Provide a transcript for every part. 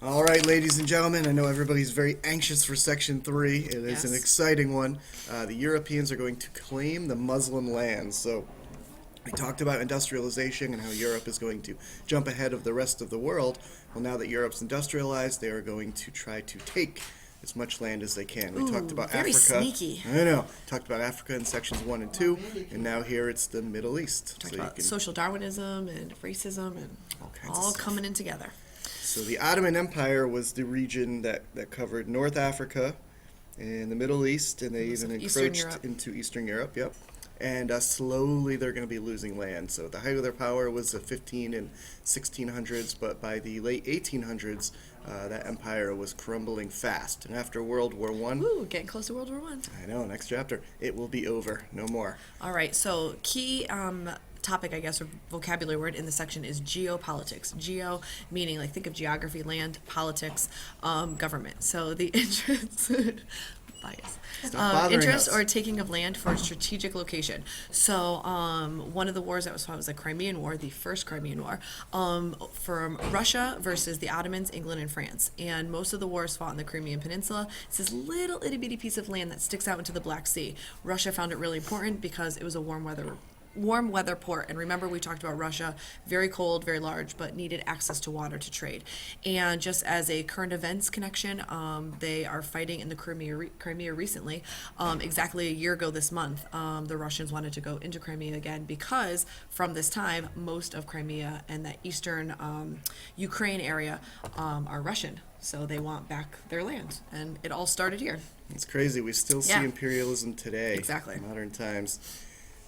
All right, ladies and gentlemen, I know everybody's very anxious for Section 3. It is an Yes. exciting one. The Europeans are going to claim the Muslim lands. So, we talked about industrialization and how Europe is going to jump ahead of the rest of the world. Well, now that Europe's industrialized, they are going to try to take as much land as they can. We talked Ooh, about very Africa. sneaky. I know. Talked about Africa in sections 1 and 2, and now here it's the Middle East. Talked about social Darwinism and racism and all kinds of all stuff. coming in together. So the Ottoman Empire was the region that covered North Africa and the Middle East, and they Most even of Eastern encroached Europe. into Eastern Europe. Yep. And slowly they're going to be losing land. So the height of their power was the 15 and 1600s, but by the late 1800s, that empire was crumbling fast. And after World War One, Ooh, getting close to World War One. I know, next chapter, it will be over. No more. All right, so key topic, I guess, or vocabulary word in the section is geopolitics. Geo meaning, like, think of geography, land, politics, government. So the interest, bias, Stop bothering interest us. or taking of land for a strategic location. So one of the wars that was fought was the Crimean War, the first Crimean War, from Russia versus the Ottomans, England, and France. And most of the wars fought in the Crimean Peninsula. It's this little itty bitty piece of land that sticks out into the Black Sea. Russia found it really important because it was a warm weather port. And remember, we talked about Russia, very cold, very large, but needed access to water to trade. And just as a current events connection, they are fighting in the Crimea recently. Exactly a year ago this month, the Russians wanted to go into Crimea again because from this time, most of Crimea and that eastern Ukraine area are Russian. So they want back their land. And it all started here. It's crazy. We still see Yeah. imperialism today. Exactly. Modern times.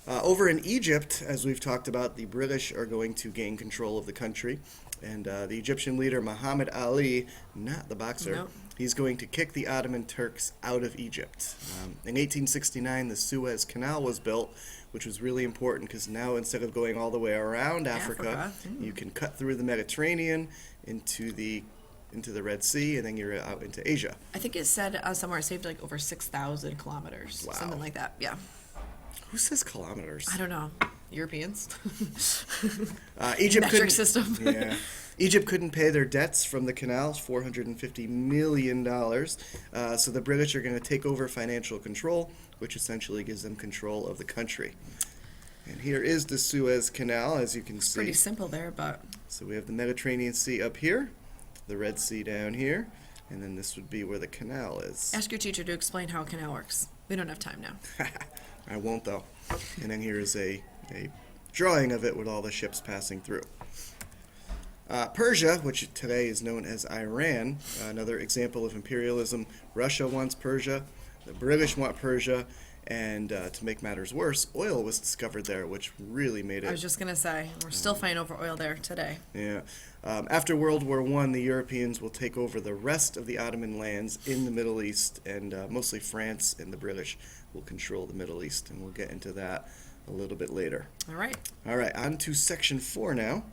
Over in Egypt, as we've talked about, the British are going to gain control of the country. And the Egyptian leader Muhammad Ali, not the boxer, Nope. he's going to kick the Ottoman Turks out of Egypt. In 1869, the Suez Canal was built, which was really important because now instead of going all the way around Africa, you can cut through the Mediterranean into the Red Sea, and then you're out into Asia. I think it said somewhere it saved like over 6,000 kilometers, Wow. something like that. Yeah. Who says kilometers? I don't know. Europeans. Egypt Metric couldn't, system. yeah. Egypt couldn't pay their debts from the canals, $450 million. So the British are going to take over financial control, which essentially gives them control of the country. And here is the Suez Canal, as you can see. Pretty simple there, but So we have the Mediterranean Sea up here, the Red Sea down here, and then this would be where the canal is. ask your teacher to explain how a canal works. We don't have time now. I won't, though. And then here's a drawing of it with all the ships passing through. Persia, which today is known as Iran, another example of imperialism. Russia wants Persia, the British want Persia, and to make matters worse, oil was discovered there, which really made I it. was just going to say, we're still fighting over oil there today. Yeah. After World War One, the Europeans will take over the rest of the Ottoman lands in the Middle East, and mostly France and the British will control the Middle East, and we'll get into that a little bit later. All right. All right, on to Section 4 now.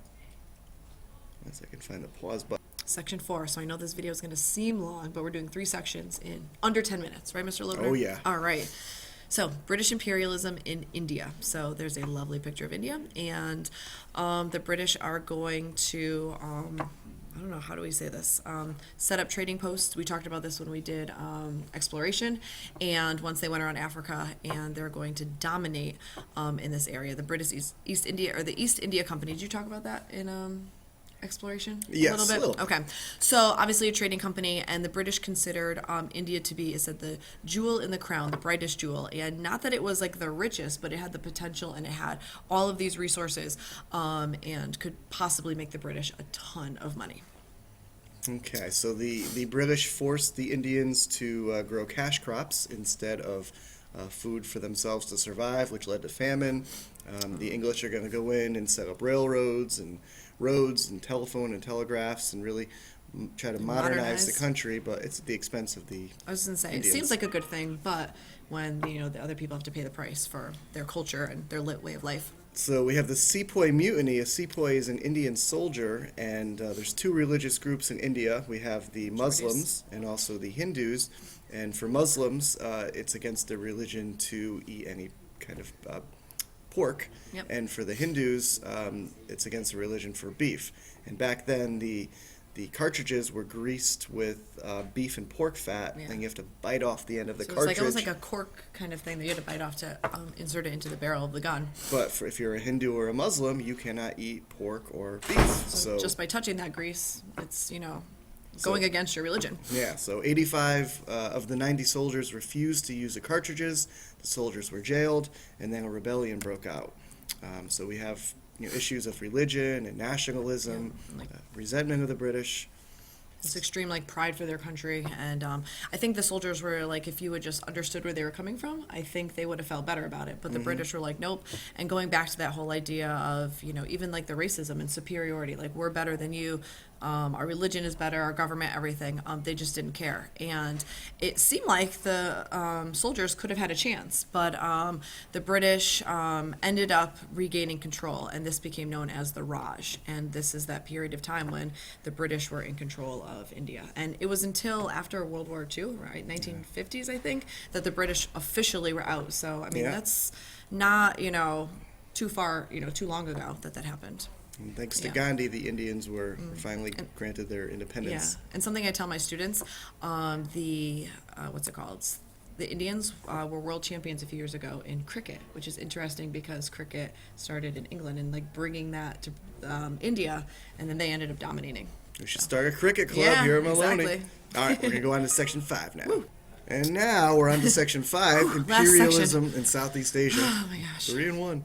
Once I can find the pause button. Section 4. So I know this video is going to seem long, but we're doing 3 sections in under 10 minutes. Right, Mr. Loebner? Oh, yeah. All right. So, British imperialism in India. So, there's a lovely picture of India, and the British are going to, I don't know, how do we say this? Set up trading posts. We talked about this when we did exploration, and once they went around Africa, and they're going to dominate in this area. The British East India, or the East India Company. Did you talk about that in exploration? Yes, A little bit? a little. Okay. So obviously a trading company, and the British considered India to be, it said, the jewel in the crown, the brightest jewel. And not that it was like the richest, but it had the potential and it had all of these resources and could possibly make the British a ton of money. Okay, so the British forced the Indians to grow cash crops instead of food for themselves to survive, which led to famine. The English are going to go in and set up railroads and roads and telephone and telegraphs and really try to modernize the country, but it's at the expense of the I was going to say, Indians. it seems like a good thing, but when, the other people have to pay the price for their culture and their lit way of life. So we have the Sepoy Mutiny. A Sepoy is an Indian soldier, and there's 2 religious groups in India. We have the Muslims and also the Hindus. And for Muslims, it's against their religion to eat any kind of pork. Yep. And for the Hindus, it's against the religion for beef. And back then, the cartridges were greased with beef and pork fat, Yeah. and you have to bite off the end of the So it's cartridge. like almost like a cork kind of thing that you had to bite off to insert it into the barrel of the gun. But if you're a Hindu or a Muslim, you cannot eat pork or beef. So just by touching that grease, it's, So- going against your religion. Yeah, so 85 of the 90 soldiers refused to use the cartridges. The soldiers were jailed, and then a rebellion broke out. So we have issues of religion and nationalism, Yeah, like- resentment of the British. This extreme pride for their country, and I think the soldiers were like, if you had just understood where they were coming from, I think they would have felt better about it. But the British were like, nope. And going back to that whole idea of even like the racism and superiority, like we're better than you, our religion is better, our government, everything. They just didn't care, and it seemed like the soldiers could have had a chance, but the British ended up regaining control, and this became known as the Raj. And this is that period of time when the British were in control of India. And it was until after World War II, right, 1950s, I think, that the British officially were out. So, I mean, Yeah. that's not, too far, too long ago that happened. And thanks to Yeah. Gandhi, the Indians were finally granted their independence. Yeah, and something I tell my students, what's it called? The Indians were world champions a few years ago in cricket, which is interesting because cricket started in England and bringing that to India, and then they ended up dominating. We should start a cricket club Yeah, here at Maloney. exactly. All right, we're going to go on to Section 5 now. And now we're on to Section 5, Last Imperialism in Southeast Asia. Oh my gosh. 3 and 1.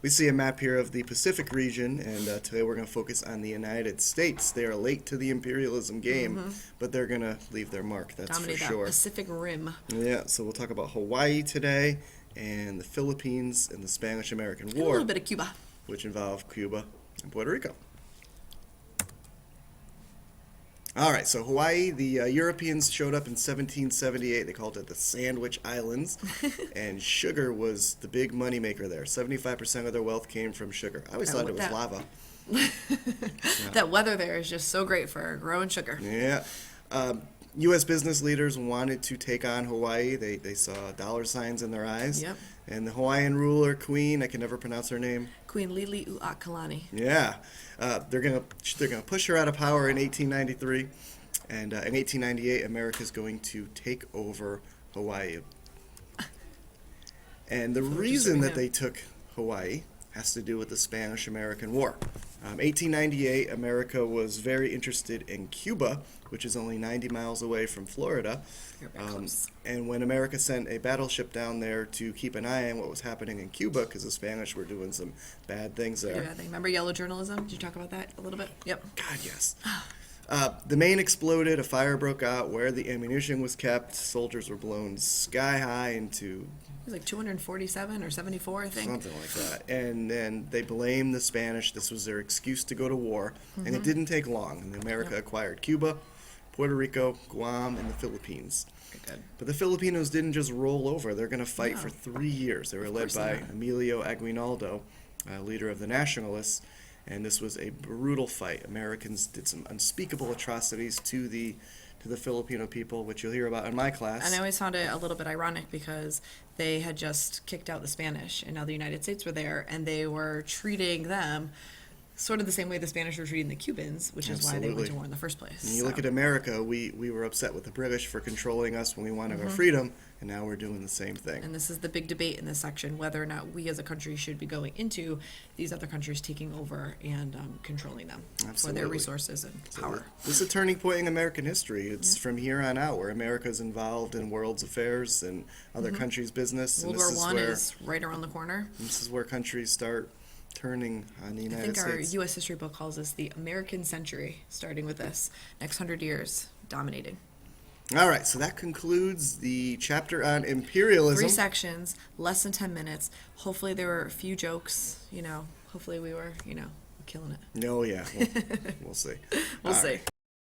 We see a map here of the Pacific region, and today we're going to focus on the United States. They are late to the imperialism game, but they're going to leave their mark, that's Dominate for that sure. Pacific Rim. Yeah, so we'll talk about Hawaii today, and the Philippines and the Spanish-American A War, little bit of Cuba. which involved Cuba and Puerto Rico. All right, so Hawaii, the Europeans showed up in 1778. They called it the Sandwich Islands, and sugar was the big moneymaker there. 75% of their wealth came from sugar. I always Yeah, thought it with was that- lava. That weather there is just so great for growing sugar. Yeah. U.S. business leaders wanted to take on Hawaii. They saw dollar signs in their eyes. Yep. And the Hawaiian ruler, queen, I can never pronounce her name. Queen Liliuokalani. Yeah, they're gonna push her out of power in 1893, and in 1898, America's going to take over Hawaii. And the reason that they took Hawaii has to do with the Spanish-American War. 1898, America was very interested in Cuba, which is only 90 miles away from Florida. You're very close. And when America sent a battleship down there to keep an eye on what was happening in Cuba, because the Spanish were doing some bad things there. Yeah, remember yellow journalism? Did you talk about that a little bit? Yep. God, yes. The Maine exploded. A fire broke out where the ammunition was kept. Soldiers were blown sky high into It was like 247 or 74, I think. something like that. And then they blamed the Spanish. This was their excuse to go to war. And it didn't take long. And America acquired Cuba, Puerto Rico, Guam, and the Philippines. Very good. But the Filipinos didn't just roll over. They're going to fight No. for 3 years. They were led course by not. Emilio Aguinaldo, leader of the Nationalists, and this was a brutal fight. Americans did some unspeakable atrocities to the Filipino people, which you'll hear about in my class. And I always found it a little bit ironic because they had just kicked out the Spanish, and now the United States were there, and they were treating them sort of the same way the Spanish were treating the Cubans, which is why they went Absolutely. to war in the first place. And you look So- at America, we were upset with the British for controlling us when we wanted Mm-hmm. our freedom, and now we're doing the same thing. And this is the big debate in this section, whether or not we as a country should be going into these other countries taking over and controlling them for Absolutely. their resources and power. This is a turning point in American history. It's from here on out where America's involved in world's affairs and other countries' business. World and War this One is where is right around the corner. this is where countries start turning on the I United think our States. U.S. history book calls this the American century, starting with this. Next 100 years, dominating. All right, so that concludes the chapter on imperialism. 3 sections, less than 10 minutes. Hopefully there were a few jokes, Hopefully we were, killing it. No, yeah, we'll see. We'll All see. right.